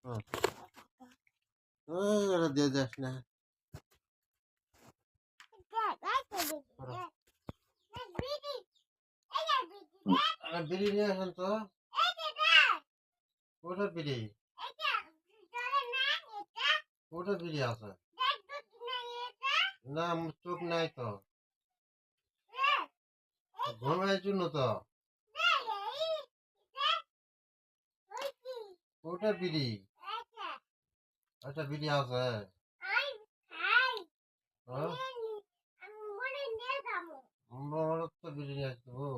হুম। ওরা দিয়ে যাস না। বিড়ি নিয়ে আসেন তো। ওটা বিড়ি, ওটা বিড়ি আছে না, চোখ নাই তো, ঘুমের জন্য তো। ওটা বিড়ি, ওটা বিড়ি আছে। মোর তো বিড়ি নিয়ে আসবো।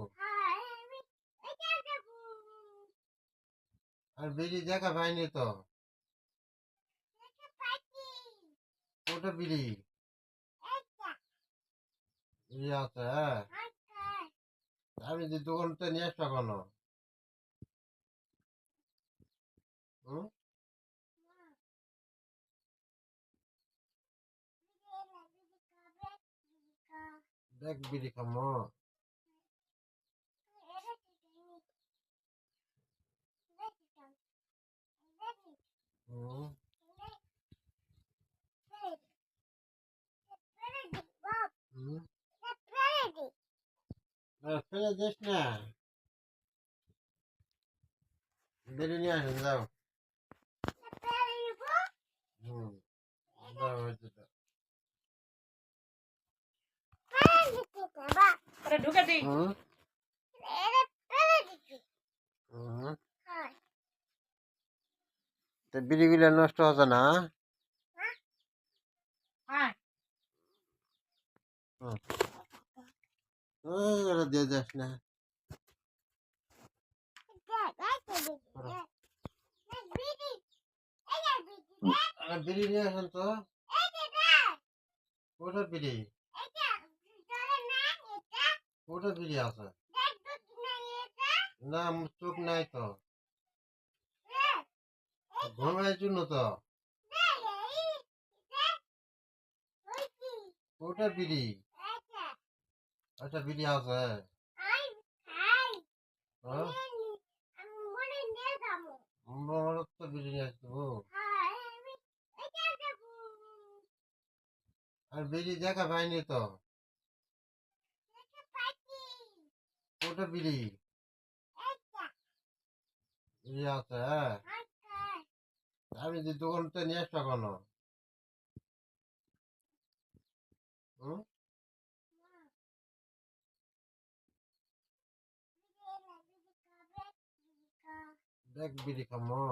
আর বিড়ি দেখা পাইনি তো। ওটা বিড়ি, বিড়ি আছে। আমি যে দোকানটা নিয়ে আসবো কেন? হুম? দেখ বিড়ি খামো। হুম। হুম। ফেলে দিস না, বিড়ি নিয়ে আসেন যাও। হুম। দাও হয়েছে তো। ঢুকে দিই। হুম। হুম। তো বিড়িগুলো নষ্ট হচ্ছে না? হ্যাঁ হুম। ওরা দিয়ে যাস না। বিড়ি নিয়ে আসেন তো। ওটা বিড়ি, ওটা বিড়ি আছে না, চোখ নাই তো, ঘুমের জন্য তো। ওটা বিড়ি, ওটা বিড়ি আছে। হ্যাঁ? মোর তো বিড়ি নিয়ে আসবো। আর বিড়ি দেখা পাইনি তো। ওটা বিড়ি, বিড়ি আছে। আমি যে দোকানটা নিয়ে আসবো কেন? হুম? দেখ বিড়ি খামো।